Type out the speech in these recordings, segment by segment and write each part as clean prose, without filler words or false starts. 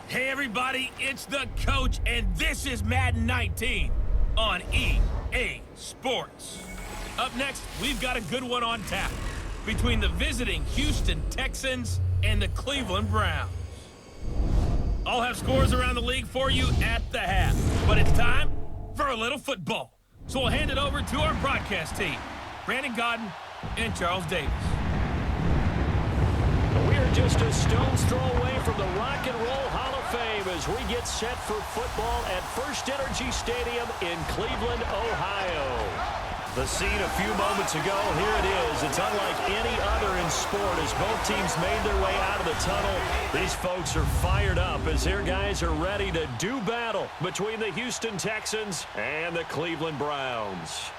Hey everybody, it's the coach, and this is Madden 19 on EA Sports. Up next, we've got a good one on tap between the visiting Houston Texans and the Cleveland Browns. I'll have scores around the league for you at the half, but it's time for a little football. So we'll hand it over to our broadcast team, Brandon Godden and Charles Davis. We're just a stone's throw away from the Rock and Roll Hall of Fame as we get set for football at First Energy Stadium in Cleveland, Ohio. The scene a few moments ago, here it is. It's unlike any other in sport as both teams made their way out of the tunnel. These folks are fired up as their guys are ready to do battle between the Houston Texans and the Cleveland Browns.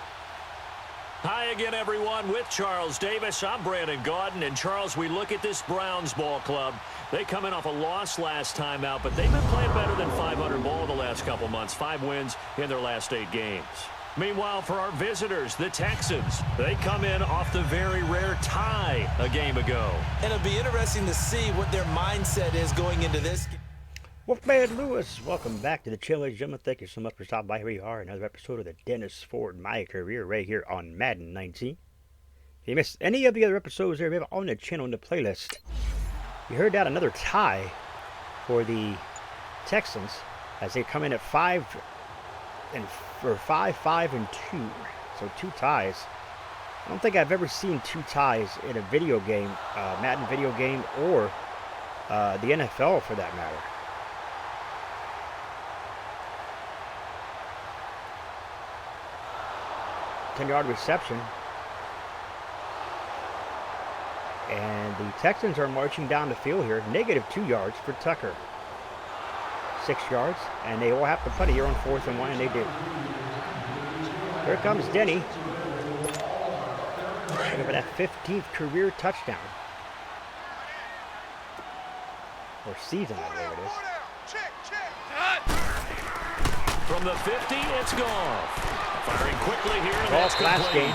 Hi again, everyone. With Charles Davis, I'm Brandon Godden. And, Charles, we look at this Browns ball club. They come in off a loss last time out, but they've been playing better than 500 ball the last couple months. 5 wins in their last 8 games. Meanwhile, for our visitors, the Texans, they come in off the very rare tie a game ago. And it'll be interesting to see what their mindset is going into this game. Wolfman Lewis, welcome back to the channel, ladies and gentlemen. Thank you so much for stopping by. Here we are, another episode of the Dennis Ford My Career right here on Madden 19. If you missed any of the other episodes there, we have it on the channel in the playlist. You heard that another tie for the Texans as they come in at 5-5 and 2. So 2 ties. I don't think I've ever seen 2 ties in a video game, Madden video game, or the NFL for that matter. Ten-yard reception. And the Texans are marching down the field here. -2 yards for Tucker. 6 yards. And they will have to punt it here on 4th and 1, and they do. Here comes Denny. Looking for that 15th career touchdown. Or season, I believe it is. From the 50, it's Goff. Firing quickly here. Goff last game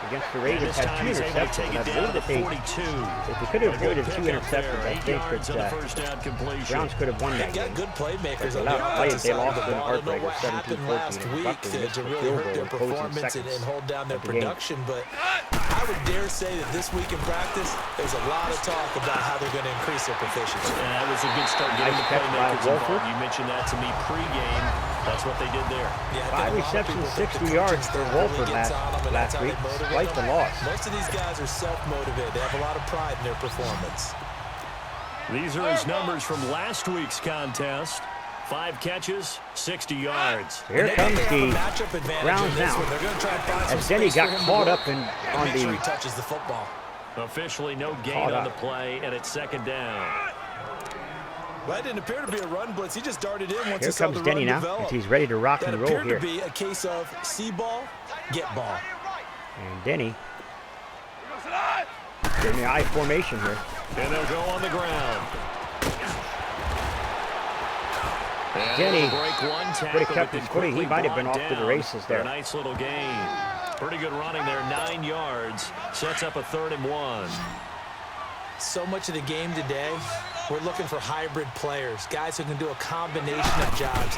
against the Ravens had 2 interceptions, and I believe that if they could have avoided 2 interceptions, I think that Browns could have won that game. Got good playmakers on the offensive they side lost of the in ball. I don't know heartbreaker, what happened last 17-14, and week Buckley missed to the really field hurt goal their in closing performance seconds and hold down their of the game. production. But I would dare say that this week in practice, there's a lot of talk about how they're going to increase their proficiency. And that was a good start getting the playmakers involved. You mentioned that to me pregame. That's what they did there. Yeah, 5 receptions, 60 yards for Wolford last week, despite the loss. Most of these guys are self-motivated. They have a lot of pride in their performance. These are his numbers from last week's contest. 5 catches, 60 yards. Here comes the Browns now, as Denny got caught up on the touches the football. Officially no gain on the play, and it's 2nd down. Well, that didn't appear to be a run blitz. He just darted in once Here he saw the comes run Denny now, develop. as he's ready to rock and roll That here. appeared to be a case of see ball, get ball. And Denny in the I formation here. And they'll go on the ground. And Denny break one would have kept his footing. He might have been off to the races there. A nice little gain. Pretty good running there, 9 yards. Sets up a 3rd and 1. So much of the game today, we're looking for hybrid players, guys who can do a combination of jobs.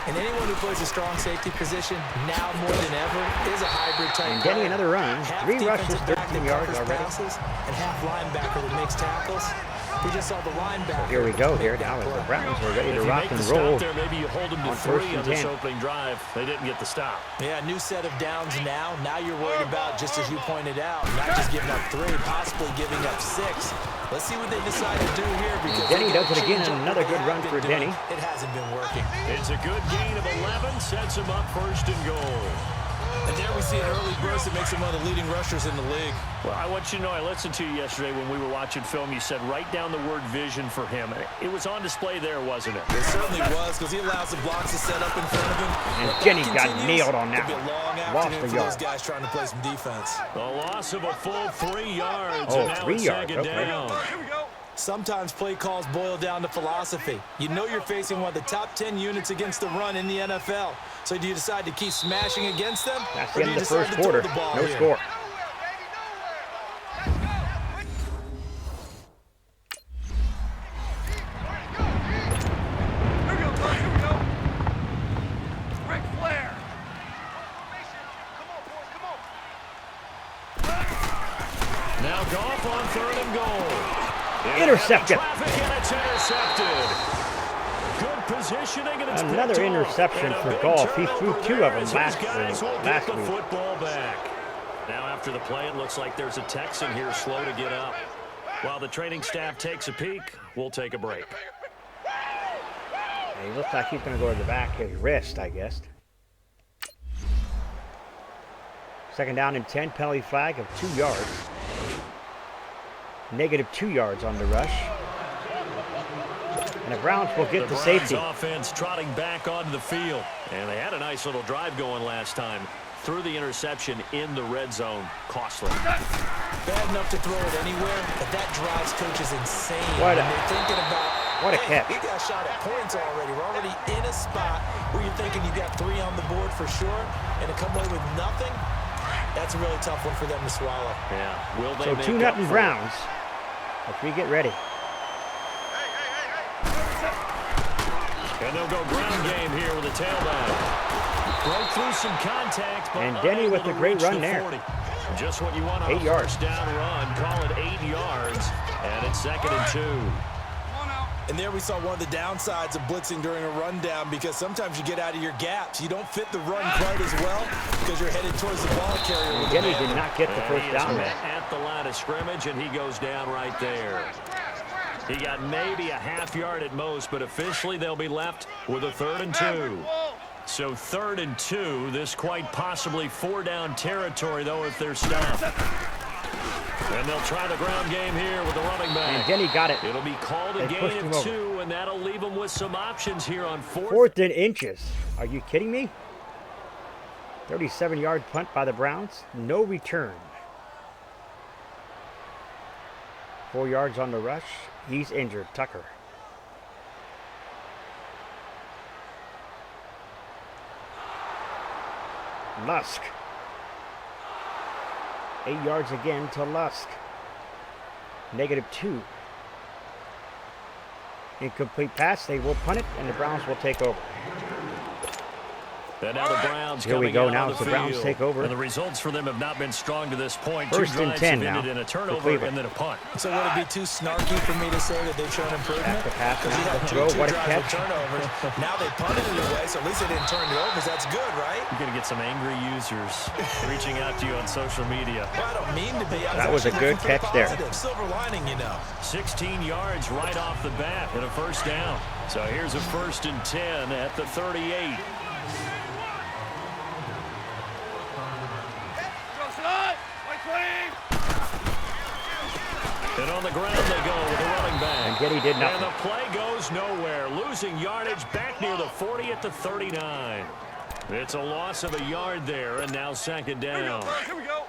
And anyone who plays a strong safety position, now more than ever, is a hybrid type. And Denny another run. 3 rushes, 13 yards already. And half linebacker that makes tackles. We just saw the linebacker. So here we go here now as the Browns are ready to rock and roll. There, maybe you hold them to 3 on this opening drive. They didn't get the stop. Yeah, new set of downs now. Now you're worried about, just as you pointed out, not just giving up 3, possibly giving up 6. Let's see what they decide to do here. Because Denny does it again, and another good run for Denny. It hasn't been working. It's a good gain of 11, sets him up 1st and goal. And there we see an early burst that makes him one of the leading rushers in the league. Well, I want you to know, I listened to you yesterday when we were watching film. You said write down the word vision for him. It was on display there, wasn't it? It certainly was, because he allows the blocks to set up in front of him. And Denny got nailed on that one. Lost the for yard. those guys trying to play some defense. The loss of a full 3 yards. Oh, and now 3 it's yards, 2nd okay. down. Sometimes play calls boil down to philosophy. You know you're facing one of the top 10 units against the run in the NFL. So do you decide to keep smashing against them? That's the end of the first quarter. No score. off on 3rd and goal. Intercepted. Traffic, and it's intercepted. Good positioning, and it's Another interception for Goff. He threw 2 of them last week. Football back. Now after the play, it looks like there's a Texan here slow to get up. While the training staff takes a peek, we'll take a break. He looks like he's going to go to the back, his wrist, I guess. 2nd down and 10, penalty flag of 2 yards. Negative 2 yards on the rush. And the Browns will get the safety. The Browns offense trotting back onto the field. And they had a nice little drive going last time. Threw the interception in the red zone. Costly. Bad enough to throw it anywhere, but that drives coaches insane. What they're thinking about, what a catch. We got shot at points already. We're already in a spot where you're thinking you got 3 on the board for sure, and to come away with nothing, that's a really tough one for them to swallow. Yeah. Will they so 2-0 Browns. As we get ready. And they'll go ground game here with a tailback. Broke through some contact, but and Denny with a great run there. 40. Just what you want on 8 yards. First down run. Call it 8 yards, and it's 2nd and 2. And there we saw one of the downsides of blitzing during a rundown, because sometimes you get out of your gaps. You don't fit the run quite as well because you're headed towards the ball carrier. Denny did not get the first down there. At the line of scrimmage, and he goes down right there. He got maybe a half yard at most, but officially they'll be left with a 3rd and 2. So 3rd and 2, this quite possibly 4-down territory, though, if they're stopped. And they'll try the ground game here with the running back. And Denny got it. It'll be called a gain of 2, and that'll leave them with some options here on 4th and inches. Are you kidding me? 37-yard punt by the Browns. No return. 4 yards on the rush. He's injured, Tucker. Lusk. 8 yards again to Lusk. Negative 2. Incomplete pass. They will punt it, and the Browns will take over. And now the Browns Here we coming go. out Now on as the Browns field. take over. And the results for them have not been strong to this point. 1st 2 and drives 10 have now. ended in a turnover and then a punt. So would it be too snarky for me to say that they've shown improvement? After pass, Because you now had the two throw. What a drives with catch. turnovers. Now they punted it away, so at least they didn't turn it over. That's good, right? You're going to get some angry users reaching out to you on social media. Well, I don't mean to be. That was a good catch there. Silver lining, you know. 16 yards right off the bat and a 1st down. So here's a 1st and 10 at the 38. And on the ground they go with the running back. And Getty did nothing. And the play goes nowhere. Losing yardage back near the 40 at the 39. It's a loss of a yard there, and now 2nd down. Here we go.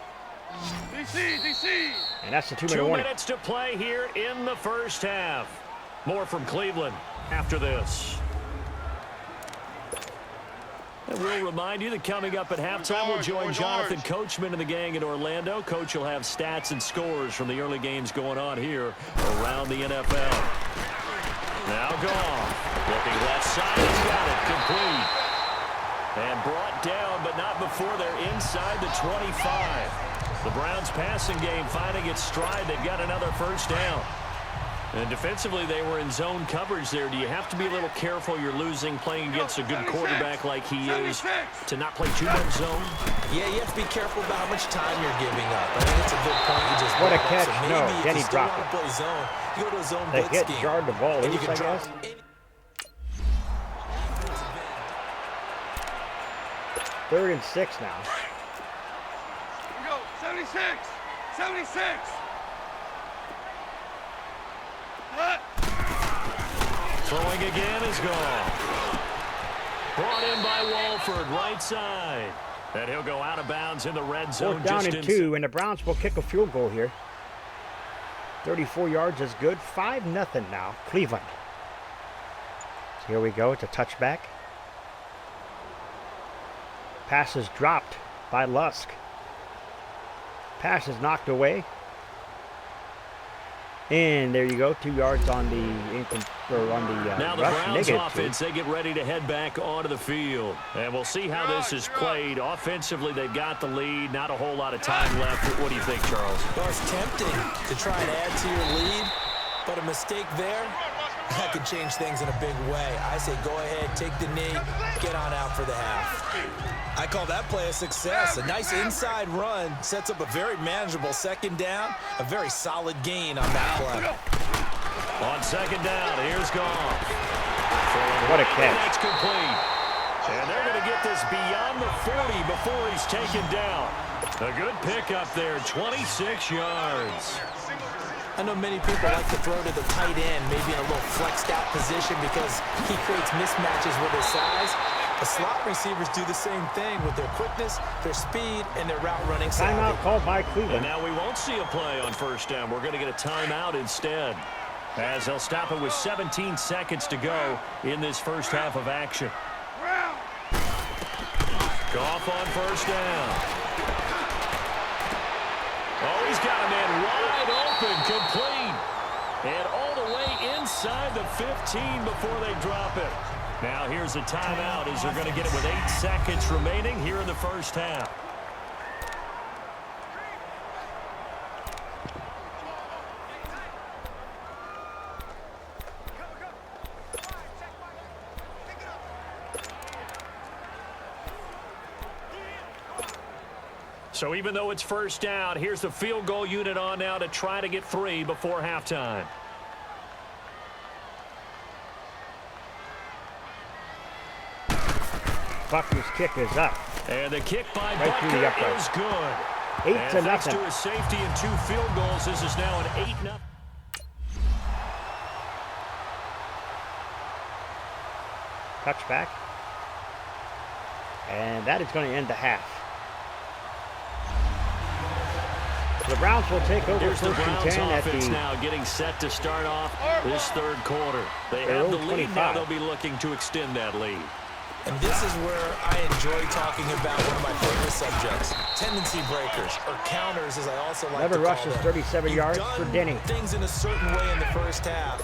DC. And that's the 2-minute 2 warning. minutes to play here in the 1st half. More from Cleveland after this. And we'll remind you that coming up at halftime, we'll join Jonathan Coachman and the gang in Orlando. Coach will have stats and scores from the early games going on here around the NFL. Now Goff, looking left side, he's got it, complete. And brought down, but not before they're inside the 25. The Browns passing game finding its stride. They've got another 1st down. And defensively, they were in zone coverage there. Do you have to be a little careful? You're losing, playing against a good quarterback like he is, to not play too much zone? Yeah, you have to be careful about how much time you're giving up. I think it's a good point you just What a brought up. catch. So No, maybe if Denny you still dropped want to play zone, you go to a zone They blitz hit scheme. jarred the ball And you loose, can I drop guess. any 3rd and 6 now. Here we go. 76. Throwing again is gone. Brought in by Walford, right side. And he'll go out of bounds in the red zone. 4th down and 2, and the Browns will kick a field goal here. 34 yards is good. 5-0 now, Cleveland. So here we go. It's a touchback. Pass is dropped by Lusk. Pass is knocked away. And there you go, 2 yards on the now the rush, Browns -2. offense, they get ready to head back onto the field. And we'll see how this is played. Offensively, they've got the lead. Not a whole lot of time left. What do you think, Charles? Well, it's tempting to try and add to your lead, but a mistake there, that could change things in a big way. I say go ahead, take the knee, get on out for the half. I call that play a success. A nice inside run sets up a very manageable second down, a very solid gain on that play. On second down, here's Goff. What a catch. That's complete. And they're going to get this beyond the 40 before he's taken down. A good pickup there, 26 yards. I know many people like to throw to the tight end, maybe in a little flexed out position because he creates mismatches with his size. The slot receivers do the same thing with their quickness, their speed, and their route running savvy. Timeout called by And Cleveland. now we won't see a play on first down. We're going to get a timeout instead, as they'll stop it with 17 seconds to go in this first half of action. Goff on first down. Oh, he's got a man wide open, complete. And all the way inside the 15 before they drop it. Now here's a timeout as they're going to get it with 8 seconds remaining here in the first half. So even though it's first down, here's the field goal unit on now to try to get 3 before halftime. Bucky's kick is up. And the kick by Right through the Bucker upright. is good. 8 And to thanks nothing. to his safety and 2 field goals, this is now an 8-0. Touchback. And that is going to end the half. The Browns will take over Here's the first and Browns 10 at offense the now getting set to start off this third quarter. They Their have the own lead now. 25. They'll be looking to extend that lead. And this is where I enjoy talking about one of my favorite subjects, tendency breakers, or counters, as I also like Lever to rush call is them. 37 You've yards done for Denny. things in a certain way in the first half,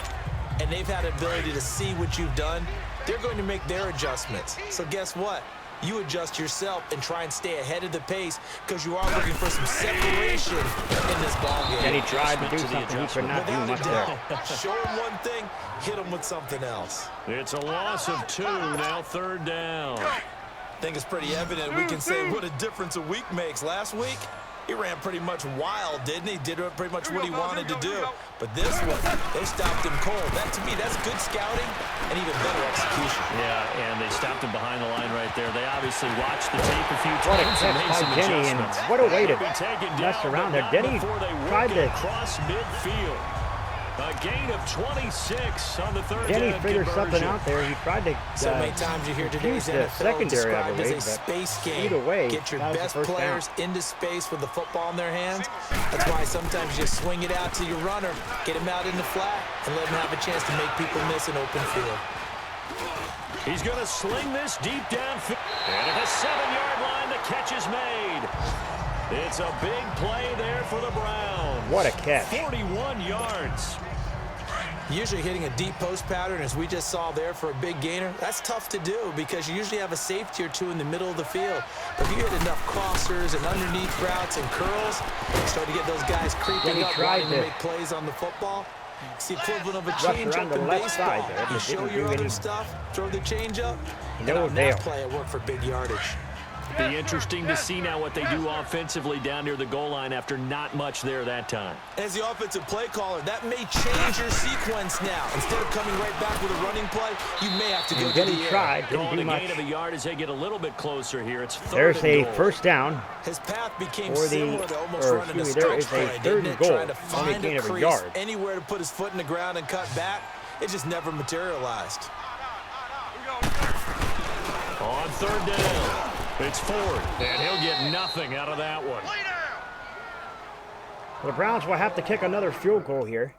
and they've had the ability to see what you've done. They're going to make their adjustments. So guess what? You adjust yourself and try and stay ahead of the pace because you are looking for some separation in this ballgame. Denny tried to do Adjustment to the something. He could not do Without a much there. doubt. Show him one thing, hit him with something else. It's a loss of 2, now third down. I think it's pretty evident we can say what a difference a week makes. Last week, he ran pretty much wild, didn't he? Did pretty much what he wanted to do. But this one, they stopped him cold. That, to me, that's good scouting and even better execution. Yeah, and they stopped him behind the line right there. They obviously watched the tape a few What a times catch and made by some Denny, and adjustments. what a way to Be taken mess down, around but there. not Denny before they tried work it to- across midfield. A gain of 26 on the third Denny down figured something conversion. out there. He tried to So many times you hear today's confuse the NFL secondary, I described as believe, a but space game. either way, Get your that was the best first down. players into space with the football in their hands. That's why sometimes you swing it out to your runner, get him out in the flat, and let him have a chance to make people miss an open field. He's going to sling this deep downfield. And at the 7-yard line, the catch is made. It's a big play there for the Browns. What a catch. 41 yards. Usually hitting a deep post pattern, as we just saw there for a big gainer, that's tough to do because you usually have a safety or two in the middle of the field. But if you hit enough crossers and underneath routes and curls, you start to get those guys creeping he up, tried wanting to to make plays on the football. It's the equivalent of a rush change around up the in left baseball. side there, You but show didn't your do other any- stuff, throw the change up, and No on that avail. play, it worked for big yardage. Be interesting to see now what they do offensively down near the goal line after not much there that time. As the offensive play caller, that may change your sequence now. Instead of coming right back with a running play, you may have to go And to Denny the air. tried, didn't Calling do a much. gain of a yard as they get a little bit closer here. It's third There's and a goal. first down. His path became For the- similar to almost or running a excuse me, there stretch is a play, third didn't and it? goal. Trying to Only a find gain a of a crease, yard. anywhere to put his foot in the ground and cut back. It just never materialized. On third down, it's Ford, and he'll get nothing out of that one. The Browns will have to kick another field goal here.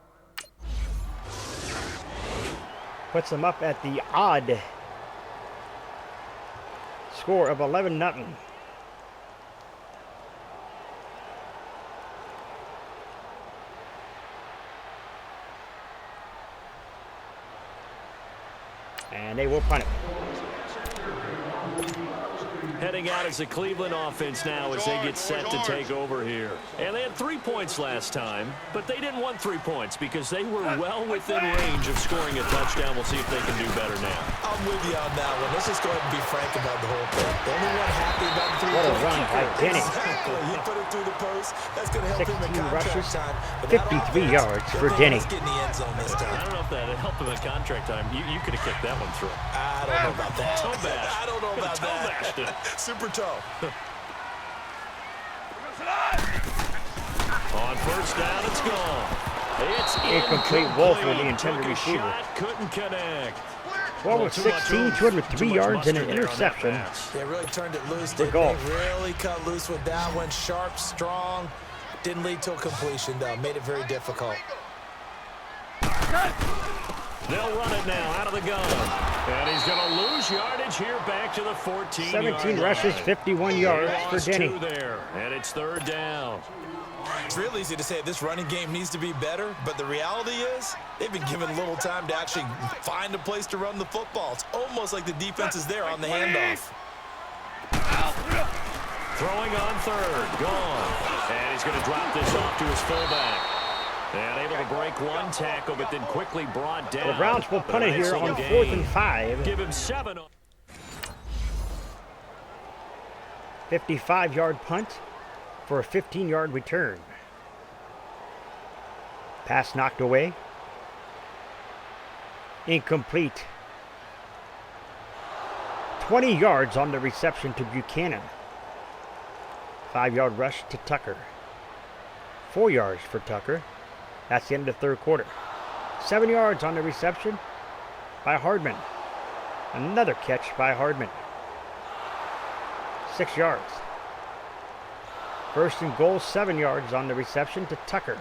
Puts them up at the odd score of 11-0. And they will punt it. Heading out as the Cleveland offense now as they get set to take over here. And they had 3 points last time, but they didn't want 3 points because they were well within range of scoring a touchdown. We'll see if they can do better now. I'm with you on that one. Let's just go ahead and be frank about the whole thing. The only one happy about the 3 What a point run by Denny. Exactly. He put it through the post. That's going to help him in 16 contract rushes, time. But 53 yards for Denny. Let's get in the end zone this time. I don't know if that helped him in contract time. You could have kicked that one through. I don't know about that. Toe bash. I don't know about Toe bashed it. that. Super toe. On first down, it's gone. It's Incomplete. Wolf with the intended Took a receiver. shot, couldn't connect. 12 of 16, 203 yards and an interception. They really turned it loose. The They goal. really cut loose with that one. Sharp, strong. Didn't lead to a completion, though. Made it very difficult. They'll run it now out of the gun. And he's going to lose yardage here back to the 14-yard 17 line. rushes, 51 yards for Lost Denny. 2 there, and it's third down. It's real easy to say this running game needs to be better, but the reality is they've been given little time to actually find a place to run the football. It's almost like the defense is there on the handoff. Throwing on third, gone. And he's going to drop this off to his fullback. And able to break one tackle, but then quickly brought down. The Browns will punt it here on 4th and 5. Give him 7. 55-yard punt for a 15-yard return. Pass knocked away. Incomplete. 20 yards on the reception to Buchanan. 5-yard rush to Tucker. 4 yards for Tucker. That's the end of the third quarter. 7 yards on the reception by Hardman. Another catch by Hardman. 6 yards. First and goal, 7 yards on the reception to Tucker.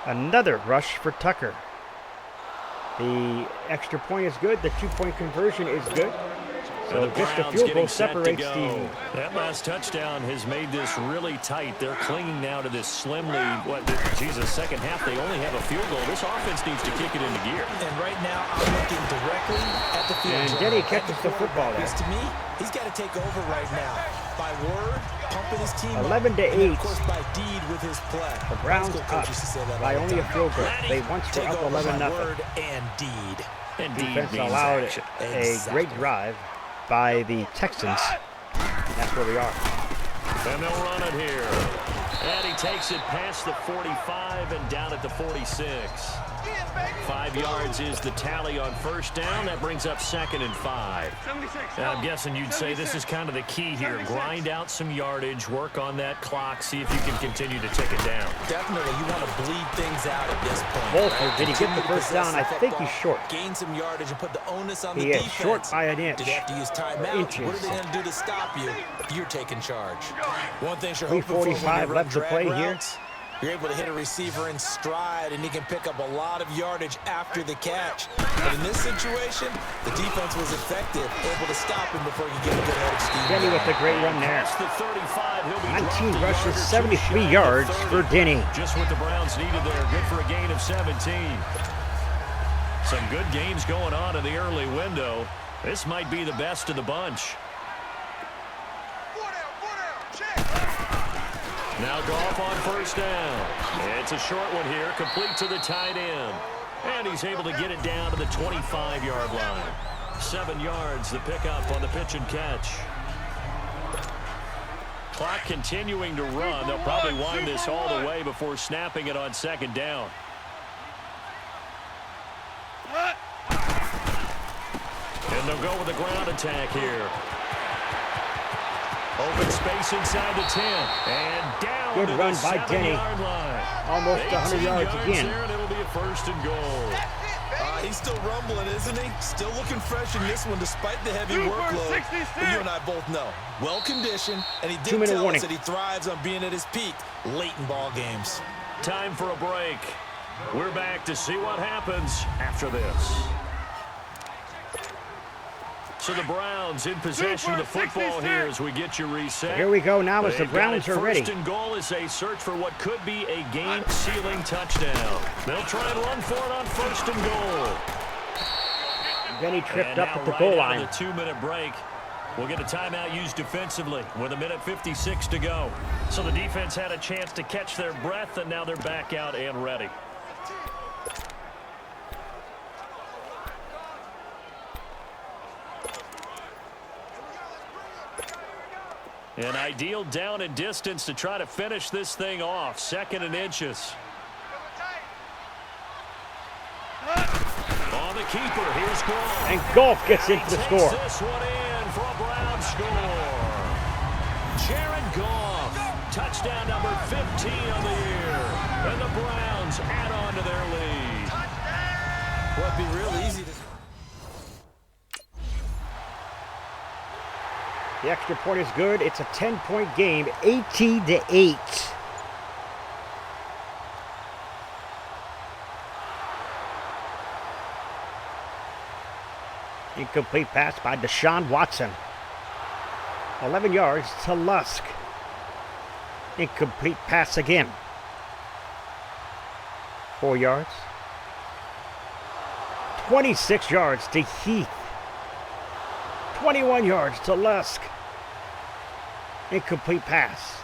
Another rush for Tucker. The extra point is good. The 2-point conversion is good. So just a field goal separates the... That last touchdown has made this really tight. They're clinging now to this slim lead. Second half, they only have a field goal. This offense needs to kick it into gear. And right now, I'm looking directly at the field. And Denny catches the football there. Because to me, he's got to take over right now. By word, pumping his team 11 to 8. And of course, by deed with his play. The Browns up by only a field goal. They once were up 11-0. Word and deed. And deed Defense means allowed action. a great drive by the Texans. That's where we are. And they'll run it here. And he takes it past the 45 and down at the 46. 5 yards is the tally on first down. That brings up 2nd and 5. And I'm guessing you'd say this is kind of the key here. Grind out some yardage, work on that clock, see if you can continue to tick it down. Definitely, you want to bleed things out at this point. Wolford, did he get the first down? I think he's short. Gain some yardage and put the onus on the He is defense. short by an inch. Did they have to use timeout? Inches. What are they going to do to stop you? You're taking charge. One thing you're hoping for when you 3:45 run left to drag play here. routes, you're able to hit a receiver in stride, and he can pick up a lot of yardage after the catch. But in this situation, the defense was effective, able to stop him before he could get a good head of steam. Denny with a great run there. Past the 35, he'll be 19 dropped rushes, the 73 yards for Denny. Just what the Browns needed there. Good for a gain of 17. Some good games going on in the early window. This might be the best of the bunch. Now Goff on first down. It's a short one here, complete to the tight end. And he's able to get it down to the 25-yard line. 7 yards, the pickup on the pitch and catch. Clock continuing to run. They'll probably wind this all the way before snapping it on 2nd down. And they'll go with a ground attack here. Open space inside the 10. And down Good to run the by Denny. 7-yard line. Almost 100 yards again. There, and it'll be a 1st and goal. He's still rumbling, isn't he? Still looking fresh in this one despite the heavy workload. But you and I both know. Well-conditioned, and he did 2-minute tell warning. us that he thrives on being at his peak late in ball games. Time for a break. We're back to see what happens after this. So the Browns in possession of the football here as we get you reset. Here we go now as the They've Browns got it are ready. 1st and goal as they search for what could be a game-sealing touchdown. They'll try and run for it on 1st and goal. Then he tripped And up now at the right goal out line. of the 2-minute break. We'll get a timeout used defensively with 1:56 to go. So the defense had a chance to catch their breath, and now they're back out and ready. An ideal down and distance to try to finish this thing off. 2nd and inches. On the keeper, here's Goff. And Goff gets into the score. This one in for a Brown score. Jared Goff, touchdown number 15 on the year. And the Browns add on to their lead. Well, it'd be real easy to... The extra point is good. It's a 10-point game, 18-8. Incomplete pass by Deshaun Watson. 11 yards to Lusk. Incomplete pass again. 4 yards. 26 yards to Heath. 21 yards to Lusk. Incomplete pass.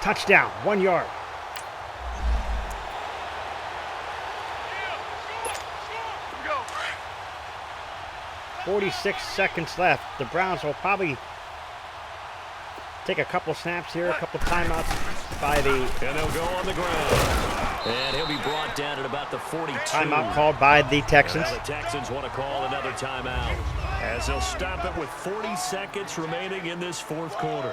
Touchdown, 1 yard. Go. 46 seconds left. The Browns will probably take a couple snaps here, a couple timeouts by the... And they'll go on the ground. And he'll be brought down at about the 42. Timeout called by the Texans. Now the Texans want to call another timeout as they'll stop it with 40 seconds remaining in this 4th quarter.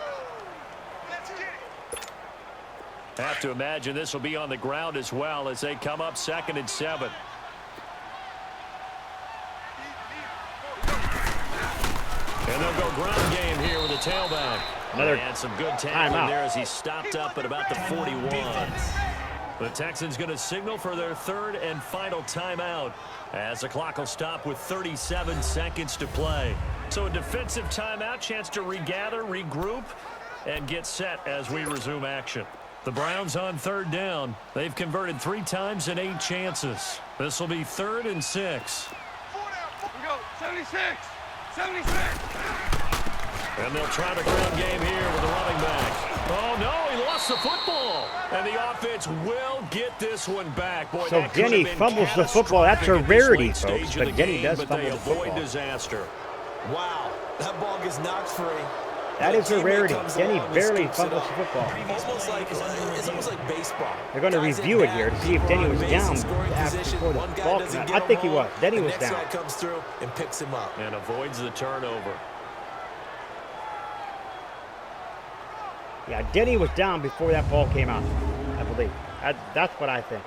Have to imagine this will be on the ground as well as they come up 2nd and 7. And they'll go ground game here with a tailback. Another and some good tackling timeout. there as he stopped up at about the 41. The Texans going to signal for their 3rd and final timeout as the clock will stop with 37 seconds to play. So a defensive timeout, chance to regather, regroup, and get set as we resume action. The Browns on 3rd down. They've converted 3 times in 8 chances. This will be 3rd and 6. We go. 76. 76. And they'll try the ground game here with the running back. Oh, no, he lost the football. And the offense will get this one back. Boy, So that could have Denny been fumbles the football. That's a catastrophic at this rarity, late folks, stage but of the Denny game, does but fumble they the avoid football. disaster. Wow, that ball gets knocked free. That is a Teammate rarity. comes Denny along and barely scoops it fumbles up. the football. It's almost like baseball. They're going to Guys review in it here to back, see if people Denny on was base down in scoring after position. before the One guy ball doesn't came out. get I think he him was. all. Denny The was next down. guy comes through and picks him up. And avoids the turnover. Yeah, Denny was down before that ball came out, I believe. That's what I think.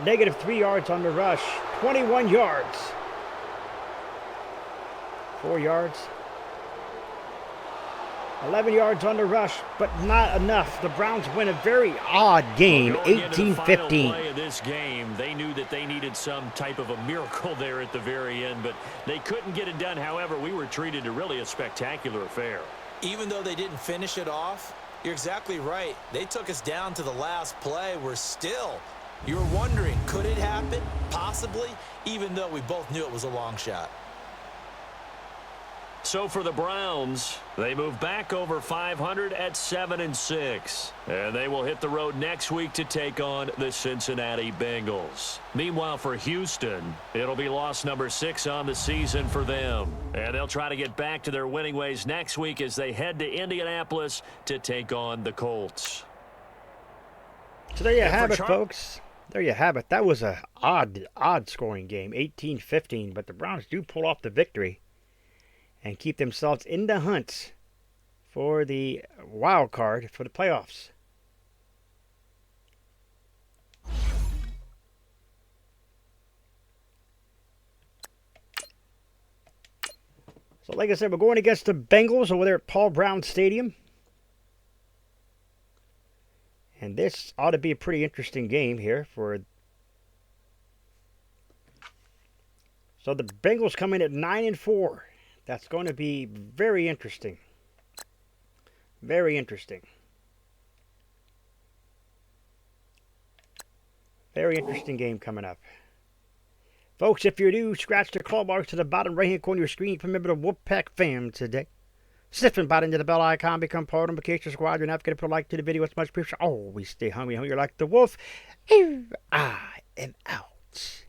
Negative 3 yards on the rush. 21 yards. 4 yards. 11 yards on the rush, but not enough. The Browns win a very odd game, Going into the final 18-15. play of this game, they knew that they needed some type of a miracle there at the very end, but they couldn't get it done. However, we were treated to really a spectacular affair. Even though they didn't finish it off, you're exactly right. They took us down to the last play. You were wondering, could it happen? Possibly, even though we both knew it was a long shot. So for the Browns, they move back over 500 at 7-6. And they will hit the road next week to take on the Cincinnati Bengals. Meanwhile, for Houston, it'll be loss number 6 on the season for them. And they'll try to get back to their winning ways next week as they head to Indianapolis to take on the Colts. So there you have it, folks. There you have it. That was a odd scoring game, 18-15, but the Browns do pull off the victory and keep themselves in the hunt for the wild card for the playoffs. So like I said, we're going against the Bengals over there at Paul Brown Stadium. And this ought to be a pretty interesting game here for... So the Bengals come in at 9-4. That's going to be very interesting. Very interesting. Very interesting game coming up. Folks, if you're new, scratch the claw marks to the bottom right-hand corner of your screen. Remember the Wolfpack fam today. Sniffing bot into the bell icon, become part of the notification squad. You're not going to put a like to the video. It's much appreciated. Always stay hungry like the wolf. I am out.